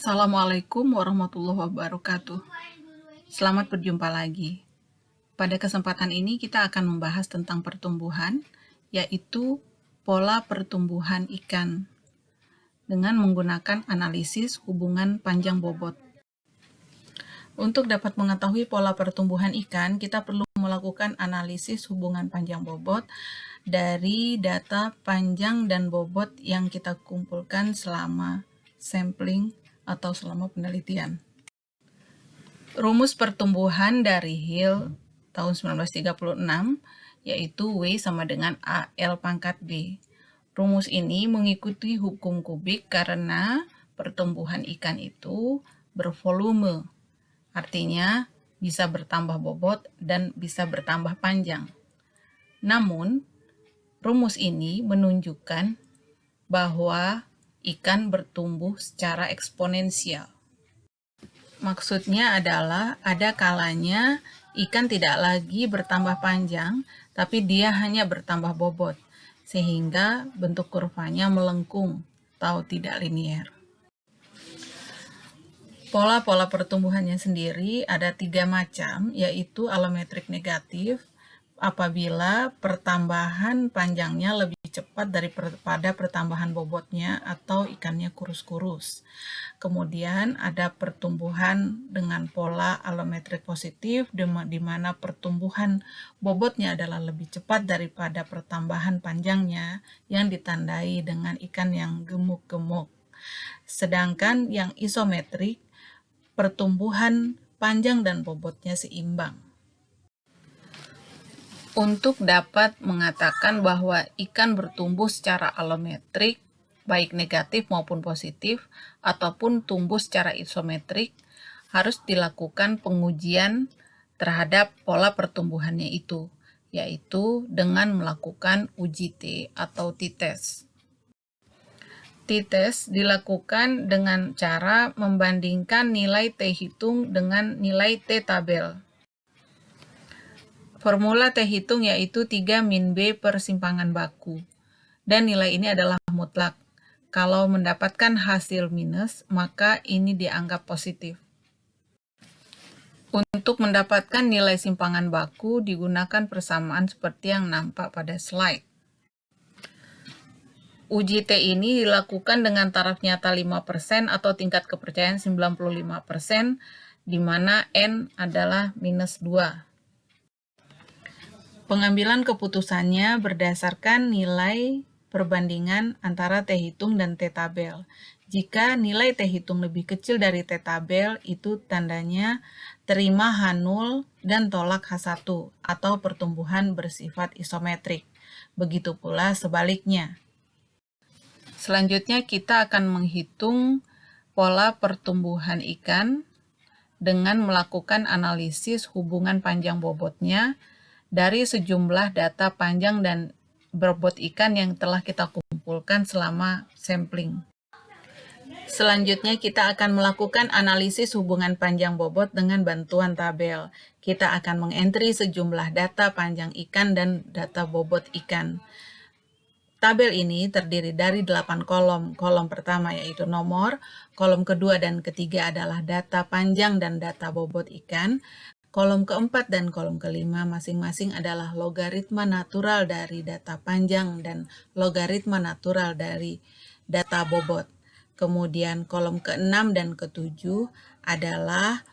Assalamualaikum warahmatullahi wabarakatuh. Selamat berjumpa lagi. Pada kesempatan ini kita akan membahas tentang pertumbuhan, yaitu pola pertumbuhan ikan dengan menggunakan analisis hubungan panjang bobot. Untuk dapat mengetahui pola pertumbuhan ikan, kita perlu melakukan analisis hubungan panjang bobot dari data panjang dan bobot yang kita kumpulkan selama sampling atau selama penelitian. Rumus pertumbuhan dari Hill tahun 1936 yaitu W sama dengan AL pangkat B. Rumus ini mengikuti hukum kubik karena pertumbuhan ikan itu bervolume. Artinya bisa bertambah bobot dan bisa bertambah panjang. Namun, rumus ini menunjukkan bahwa ikan bertumbuh secara eksponensial. Maksudnya adalah ada kalanya ikan tidak lagi bertambah panjang, tapi dia hanya bertambah bobot, sehingga bentuk kurvanya melengkung atau tidak linier. Pola-pola pertumbuhannya sendiri ada 3 macam, yaitu alometrik negatif, apabila pertambahan panjangnya lebih cepat daripada pertambahan bobotnya atau ikannya kurus-kurus. Kemudian ada pertumbuhan dengan pola alometrik positif, di mana pertumbuhan bobotnya adalah lebih cepat daripada pertambahan panjangnya yang ditandai dengan ikan yang gemuk-gemuk. Sedangkan yang isometrik, pertumbuhan panjang dan bobotnya seimbang. Untuk dapat mengatakan bahwa ikan bertumbuh secara alometrik, baik negatif maupun positif, ataupun tumbuh secara isometrik, harus dilakukan pengujian terhadap pola pertumbuhannya itu, yaitu dengan melakukan uji T atau t-test. T-test dilakukan dengan cara membandingkan nilai T hitung dengan nilai T tabel. Formula T hitung yaitu 3 min B per simpangan baku. Dan nilai ini adalah mutlak. Kalau mendapatkan hasil minus, maka ini dianggap positif. Untuk mendapatkan nilai simpangan baku digunakan persamaan seperti yang nampak pada slide. Uji T ini dilakukan dengan taraf nyata 5% atau tingkat kepercayaan 95%, di mana N adalah minus 2. Pengambilan keputusannya berdasarkan nilai perbandingan antara T hitung dan T tabel. Jika nilai T hitung lebih kecil dari T tabel, itu tandanya terima H0 dan tolak H1 atau pertumbuhan bersifat isometrik. Begitu pula sebaliknya. Selanjutnya kita akan menghitung pola pertumbuhan ikan dengan melakukan analisis hubungan panjang bobotnya dari sejumlah data panjang dan bobot ikan yang telah kita kumpulkan selama sampling. Selanjutnya kita akan melakukan analisis hubungan panjang bobot dengan bantuan tabel. Kita akan mengentri sejumlah data panjang ikan dan data bobot ikan. Tabel ini terdiri dari 8 kolom. Kolom pertama yaitu nomor, kolom kedua dan ketiga adalah data panjang dan data bobot ikan. Kolom keempat dan kolom kelima masing-masing adalah logaritma natural dari data panjang dan logaritma natural dari data bobot. Kemudian kolom ke-6 dan ke-7 adalah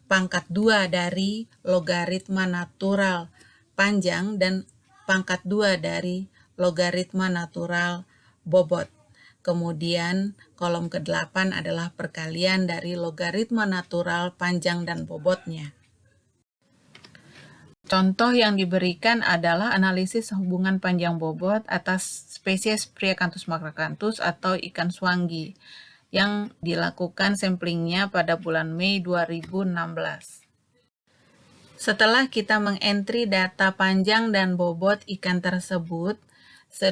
pangkat 2 dari logaritma natural panjang dan pangkat 2 dari logaritma natural bobot. Kemudian kolom ke-8 adalah perkalian dari logaritma natural panjang dan bobotnya. Contoh yang diberikan adalah analisis hubungan panjang bobot atas spesies Priacanthus macracanthus atau ikan swanggi yang dilakukan samplingnya pada bulan Mei 2016. Setelah kita mengentri data panjang dan bobot ikan tersebut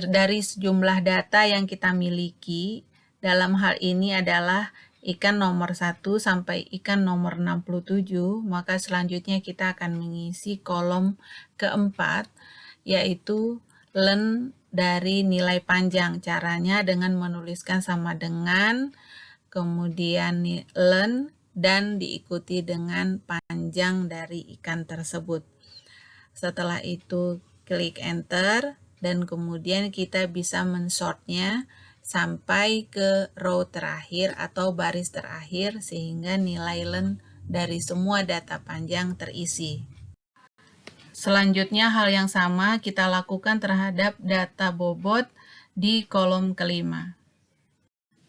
dari sejumlah data yang kita miliki, dalam hal ini adalah ikan nomor 1 sampai ikan nomor 67, maka selanjutnya kita akan mengisi kolom keempat, yaitu len dari nilai panjang. Caranya dengan menuliskan sama dengan kemudian len, dan diikuti dengan panjang dari ikan tersebut. Setelah itu klik enter, dan kemudian kita bisa mensortnya sampai ke row terakhir atau baris terakhir sehingga nilai len dari semua data panjang terisi. Selanjutnya hal yang sama kita lakukan terhadap data bobot di kolom kelima.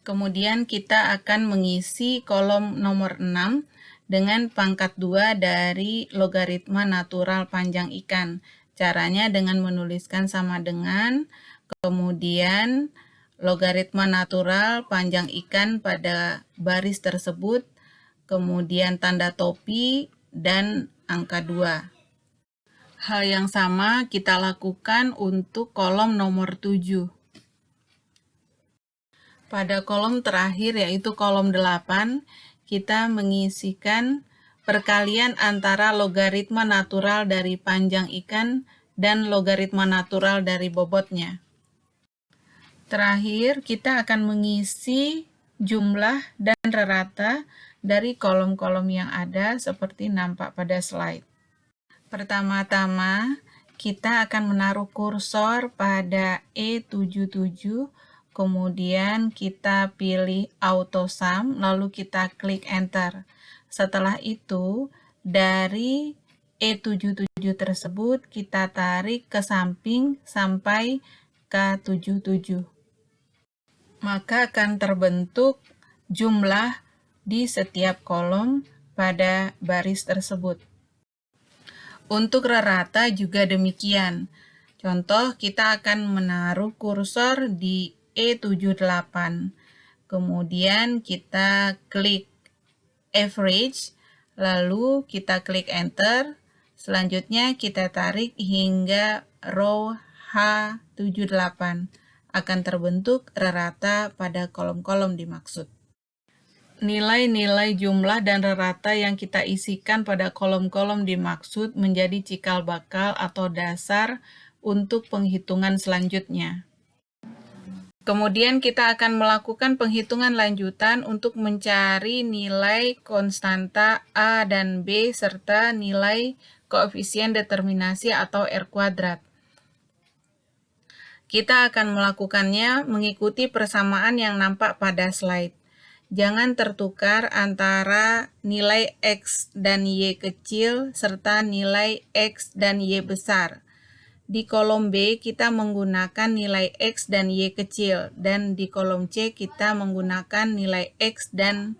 Kemudian kita akan mengisi kolom nomor 6 dengan pangkat 2 dari logaritma natural panjang ikan. Caranya dengan menuliskan sama dengan, kemudian logaritma natural panjang ikan pada baris tersebut, kemudian tanda topi, dan angka 2. Hal yang sama kita lakukan untuk kolom nomor 7. Pada kolom terakhir yaitu kolom 8, kita mengisikan perkalian antara logaritma natural dari panjang ikan dan logaritma natural dari bobotnya. Terakhir, kita akan mengisi jumlah dan rata dari kolom-kolom yang ada seperti nampak pada slide. Pertama-tama, kita akan menaruh kursor pada E77, kemudian kita pilih Auto Sum, lalu kita klik Enter. Setelah itu, dari E77 tersebut kita tarik ke samping sampai K77. Maka akan terbentuk jumlah di setiap kolom pada baris tersebut. Untuk rata juga demikian. Contoh, kita akan menaruh kursor di E78. Kemudian kita klik Average, lalu kita klik Enter. Selanjutnya kita tarik hingga row H78. Akan terbentuk rata pada kolom-kolom dimaksud. Nilai-nilai jumlah dan rata yang kita isikan pada kolom-kolom dimaksud menjadi cikal bakal atau dasar untuk penghitungan selanjutnya. Kemudian kita akan melakukan penghitungan lanjutan untuk mencari nilai konstanta A dan B serta nilai koefisien determinasi atau R kuadrat. Kita akan melakukannya mengikuti persamaan yang nampak pada slide. Jangan tertukar antara nilai X dan Y kecil serta nilai X dan Y besar. Di kolom B kita menggunakan nilai X dan Y kecil, dan di kolom C kita menggunakan nilai X dan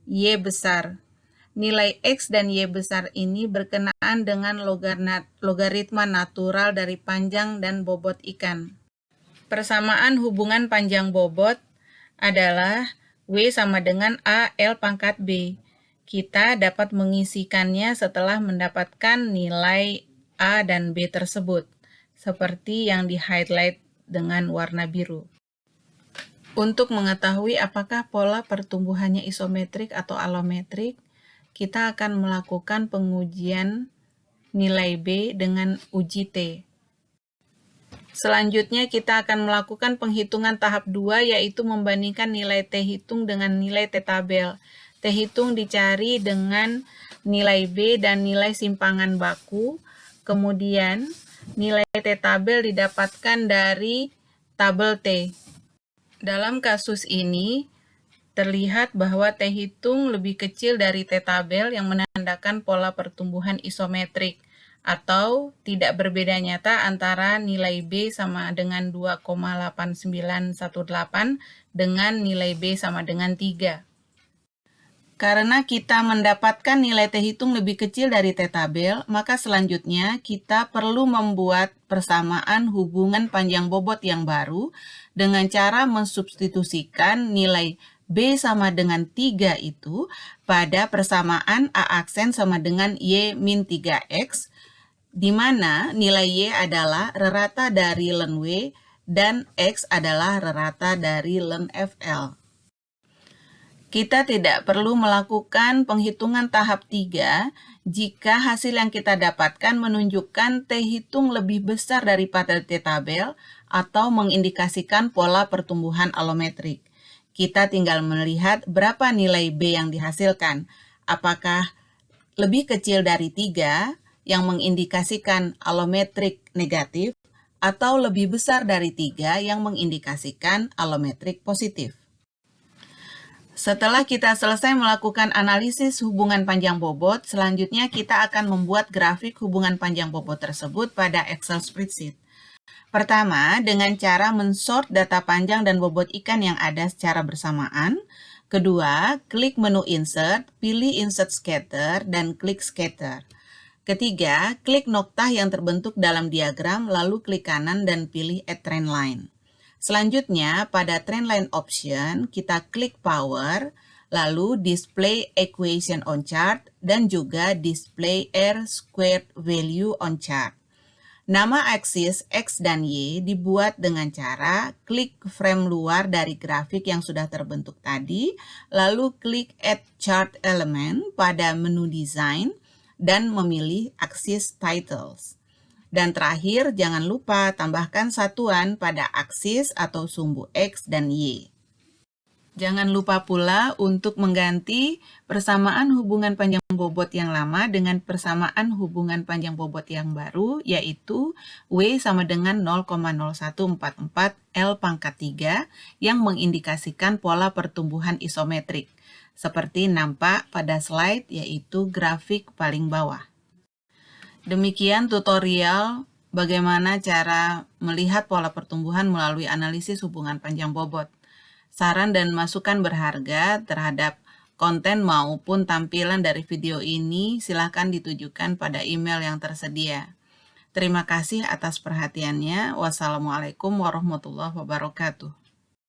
Y besar. Nilai X dan Y besar ini berkenaan dengan logaritma natural dari panjang dan bobot ikan. Persamaan hubungan panjang bobot adalah W sama dengan AL pangkat B. Kita dapat mengisikannya setelah mendapatkan nilai A dan B tersebut, seperti yang di-highlight dengan warna biru. Untuk mengetahui apakah pola pertumbuhannya isometrik atau alometrik, kita akan melakukan pengujian nilai B dengan uji T. Selanjutnya kita akan melakukan penghitungan tahap 2, yaitu membandingkan nilai T hitung dengan nilai T tabel. T hitung dicari dengan nilai B dan nilai simpangan baku, kemudian nilai T tabel didapatkan dari tabel T. Dalam kasus ini, terlihat bahwa T hitung lebih kecil dari T tabel yang menandakan pola pertumbuhan isometrik atau tidak berbeda nyata antara nilai B sama dengan 2,8918 dengan nilai B sama dengan 3. Karena kita mendapatkan nilai T hitung lebih kecil dari T tabel, maka selanjutnya kita perlu membuat persamaan hubungan panjang bobot yang baru dengan cara mensubstitusikan nilai B sama dengan 3 itu pada persamaan A aksen sama dengan Y min 3X, di mana nilai Y adalah rerata dari len W dan X adalah rerata dari len FL. Kita tidak perlu melakukan penghitungan tahap 3 jika hasil yang kita dapatkan menunjukkan T hitung lebih besar daripada T tabel atau mengindikasikan pola pertumbuhan alometrik. Kita tinggal melihat berapa nilai B yang dihasilkan. Apakah lebih kecil dari 3 yang mengindikasikan alometrik negatif atau lebih besar dari 3 yang mengindikasikan alometrik positif. Setelah kita selesai melakukan analisis hubungan panjang bobot, selanjutnya kita akan membuat grafik hubungan panjang bobot tersebut pada Excel spreadsheet. Pertama, dengan cara mensort data panjang dan bobot ikan yang ada secara bersamaan. Kedua, klik menu Insert, pilih Insert Scatter, dan klik Scatter. Ketiga, klik noktah yang terbentuk dalam diagram, lalu klik kanan dan pilih Add Trend Line. Selanjutnya, pada Trend Line Option, kita klik Power, lalu Display Equation on Chart, dan juga Display R Squared Value on Chart. Nama aksis X dan Y dibuat dengan cara klik frame luar dari grafik yang sudah terbentuk tadi, lalu klik Add Chart Element pada menu Design, dan memilih aksis Titles. Dan terakhir, jangan lupa tambahkan satuan pada aksis atau sumbu X dan Y. Jangan lupa pula untuk mengganti persamaan hubungan panjang bobot yang lama dengan persamaan hubungan panjang bobot yang baru, yaitu W sama dengan 0,0144 L pangkat 3 yang mengindikasikan pola pertumbuhan isometrik, seperti nampak pada slide, yaitu grafik paling bawah. Demikian tutorial bagaimana cara melihat pola pertumbuhan melalui analisis hubungan panjang bobot. Saran dan masukan berharga terhadap konten maupun tampilan dari video ini silakan ditujukan pada email yang tersedia. Terima kasih atas perhatiannya. Wassalamualaikum warahmatullahi wabarakatuh.